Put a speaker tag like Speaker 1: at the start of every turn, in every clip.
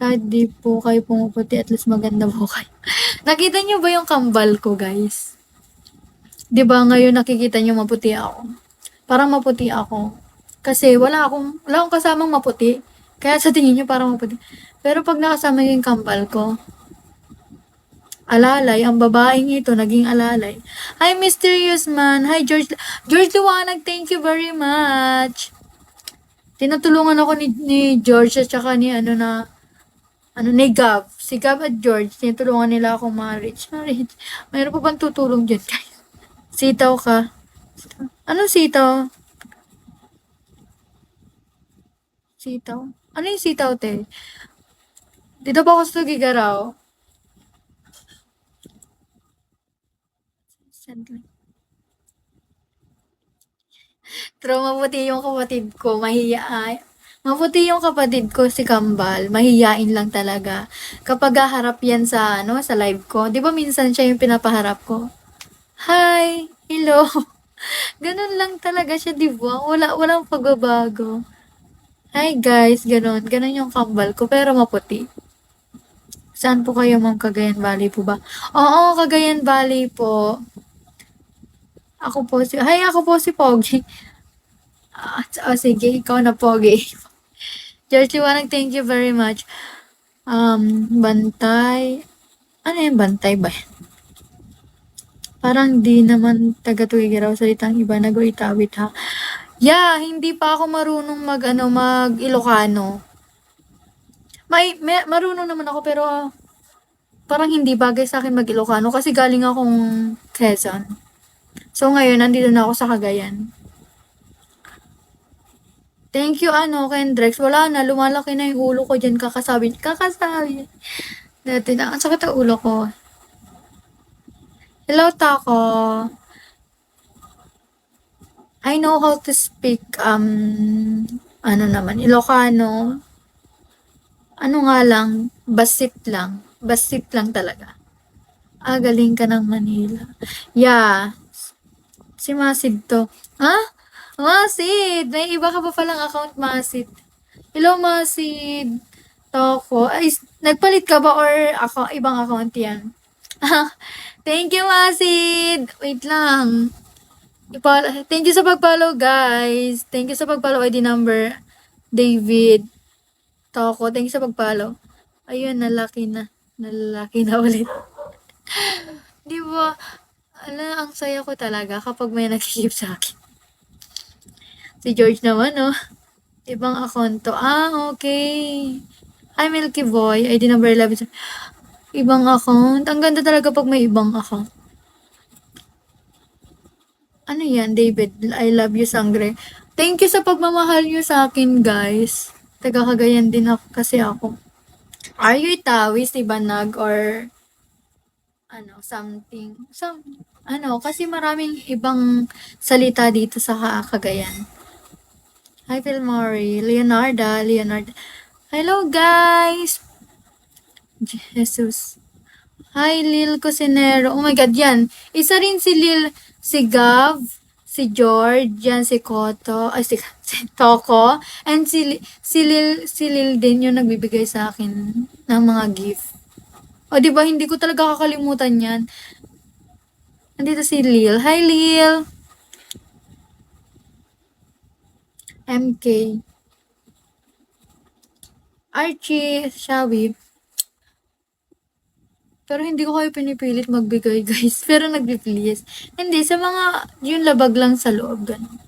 Speaker 1: Kahit di po kayo pumuputi, at least maganda po kayo. Nakita niyo ba yung kambal ko, guys? 'Di ba ngayon nakikita niyo maputi ako? Parang maputi ako. Kasi wala akong kasamang maputi. Kaya sa tingin niyo parang maputi. Pero pag nakasama yung kambal ko, alalay, ang babaeng ito naging alalay. Hi, Mysterious Man. Hi, George. George Luwanag, thank you very much. Tinutulungan ako ni George at saka ni ni Gab. Si Gab at George, tinutulungan nila ako ma-reach. Mayroon pa bang tutulong dyan, guys? Sitaw ka. Anong sitaw? Sitaw? Ano yung sitaw, te? Dito ba ako sa Tugigaraw? Sandali. Pero mabuti yung kapatid ko, mabuti yung kapatid ko si Kambal, mahiyain lang talaga. Kapag haharap yan sa live ko, di ba minsan siya yung pinapaharap ko? Hi! Hello! Ganun lang talaga siya, di ba? Walang pagbabago. Hi guys, ganun. Ganun yung kambal ko, pero maputi. Saan po kayo, ma'am? Cagayan Valley po ba? Oo, Cagayan Valley po. Ako po si Pogi. Sige, ikaw na Pogi. George Liwanag, thank you very much. Bantay. Ano yung bantay ba? Parang di naman taga-Tuigiraw salitang iba nag-uitawit ha. Yeah, hindi pa ako marunong mag Ilocano. Marunong naman ako pero parang hindi bagay sa akin mag Ilocano kasi galing akong Quezon. So ngayon nandito na ako sa Cagayan. Thank you Kendrex. Wala na, lumalaki na yung ulo ko diyan kakasabi. Dati na, ang sakit ang ulo ko. Hello, Taco. I know how to speak, Ilocano. Ano nga lang, basit lang. Basit lang talaga. Galing ka ng Manila. Yeah. Si Masid to. Ha? Masid! May iba ka pa palang account, Masid. Hello, Masid. Toko. Nagpalit ka ba or ibang account yan? Thank you, Masid! Wait lang. Thank you sa pag-follow, guys. Thank you sa pag-follow ID number. David. Toko, thank you sa pag-follow. Ayun, nalaki na. Nalalaki na ulit. Di ba? Ang saya ko talaga kapag may nag-keep sa akin. Si George naman, oh. Ibang account to. Okay. Hi, Milky Boy. ID number 11. Ibang account. Ang ganda talaga pag may ibang account. Ano yan, David? I love you, Sangre. Thank you sa pagmamahal nyo sa akin, guys. Taga-Cagayan din ako kasi ako. Are you Itawis, Ibanag, or something? Kasi maraming ibang salita dito sa Cagayan. Hi, Philmary. Leonardo. Hello, guys! Jesus. Hi, Lil Cusinero. Oh my God, yan. Isa rin si Lil, si Gav, si George, yan si Koto, si Toko, and si Lil din yung nagbibigay sa akin ng mga gift. O, di ba hindi ko talaga kakalimutan yan. Nandito si Lil. Hi, Lil! MK. Archie, Shawi. Pero hindi ko kayo pinipilit magbigay, guys. Pero nagbi-please. Hindi, sa mga, yung labag lang sa loob, ganun.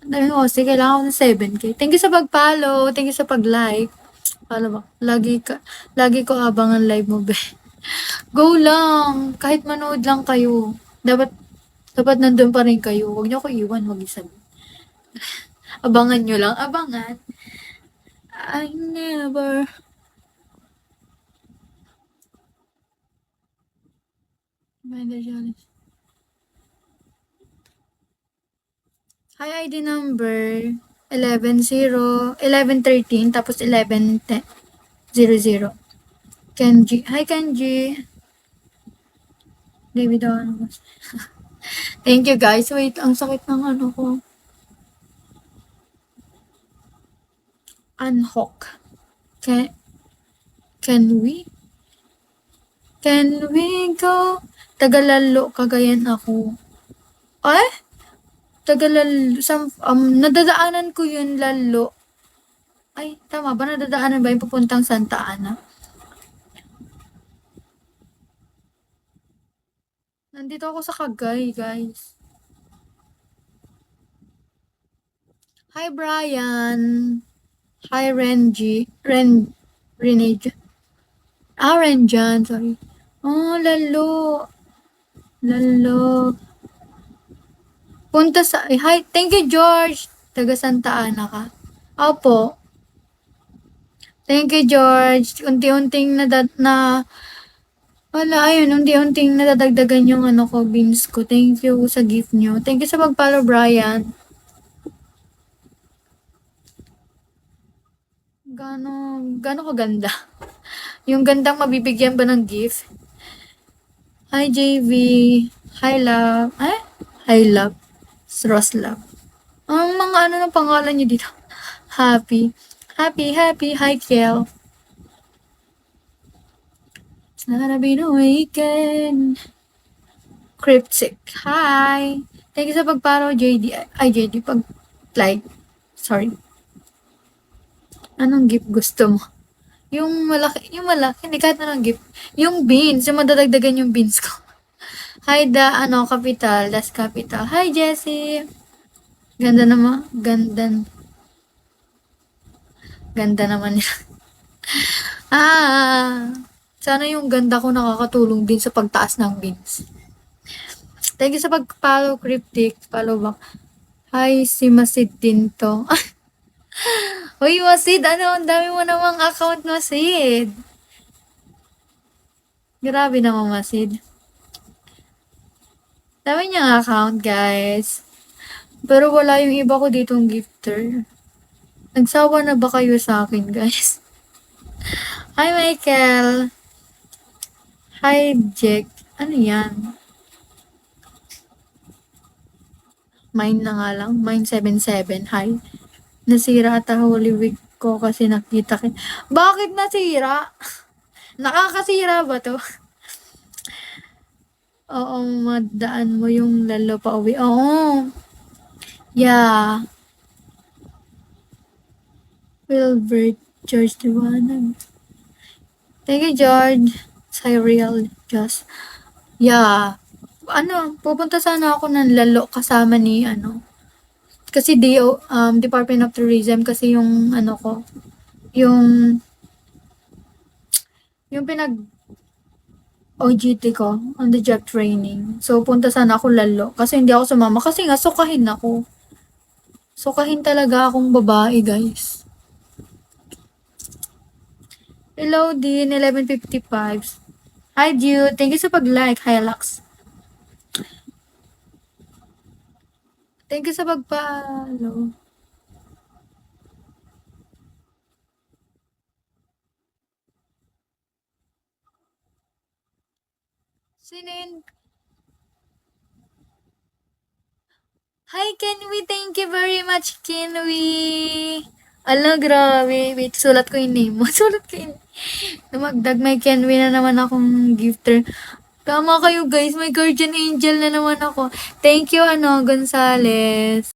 Speaker 1: Dahil ko, sige, kailangan ko ng 7K. Thank you sa pag-follow. Thank you sa pag-like. Paano ba? Lagi ko abangan live mo, be. Go lang. Kahit manood lang kayo. Dapat nandun pa rin kayo. Huwag niyo ko iwan, mag-isa. Abangan nyo lang. Abangan. I never... Hi, ID number 1113 tapos 1100. Kenji. Hi, Kenji. David Anonymous. Thank you, guys. Wait, ang sakit ng ano ko. Unhook. Okay. Can we? Can we go? Tagalalo, Cagayan ako. Ay? Nadadaanan ko yun, lalo. Ay, tama ba? Nadadaanan ba yung papuntang Santa Ana? Nandito ako sa Cagay, guys. Hi, Brian. Hi, Renage. Renjan, sorry. Oh, lalo. Lalo. Punta sa, hi, thank you, George. Taga Santa Ana ka. Opo. Thank you, George. Unti-unting wala, ayun, unti-unting nadadagdagan yung ano ko, beans ko. Thank you sa gift nyo. Thank you sa pag-follow, Brian. Gano kaganda? Yung gandang mabibigyan ba ng gift? Hi, JV. Hi, love. Hi, love. Ross love. Ang mga ano ng pangalan niyo dito? Happy. Happy. Hi, Kel. It's not been a weekend. Cryptic. Hi. Thank you sa pag-follow, JD. Ay, JD, pag-like. Sorry. Anong gift gusto mo? Yung malaki, hindi kahit anong gift. Yung beans, yung madadagdagan yung beans ko. Hi, Capital, Das Capital. Hi, Jessie. Ganda naman, ganda naman niya. Sana yung ganda ko nakakatulong din sa pagtaas ng beans. Thank you sa pag-follow, Cryptic. Follow back. Hi, si Masid din to. Uy, Masid, ang dami mo namang account, Masid. Grabe naman, Masid. Dami niyang account, guys. Pero wala yung iba ko ditong gifter. Nagsawa na ba kayo sa akin, guys? Hi, Michael. Hi, Jack. Ano yan? Mine na nga lang. Mine 77. Hi. Nasira ata Holy Week ko kasi nakita ko. Bakit nasira? Nakakasira ba to? Oo, madaan mo yung lalo pa uwi. Oo. Yeah. Wilbert George Liwanag. Thank you, George. Cyril Just. Yeah. Pupunta sana ako ng lalo kasama ni kasi Department of Tourism kasi yung yung OJT ko on the job training. So, punta sana ako lalo kasi hindi ako sumama kasi nga sukahin ako. Sukahin talaga akong babae, guys. Hello din, 11:55. Hi, Jude. Thank you sa pag-like, Hilux. Thank you sa pag-follow. Sino yun? Hi, Kenwi. Thank you very much, Kenwi. Ala, grabe. Wait, sulat ko yung name mo. Sulat ko yung Dumagdag, may Kenwi na naman akong gifter. Tama kayo, guys. May guardian angel na naman ako. Thank you, Gonzales.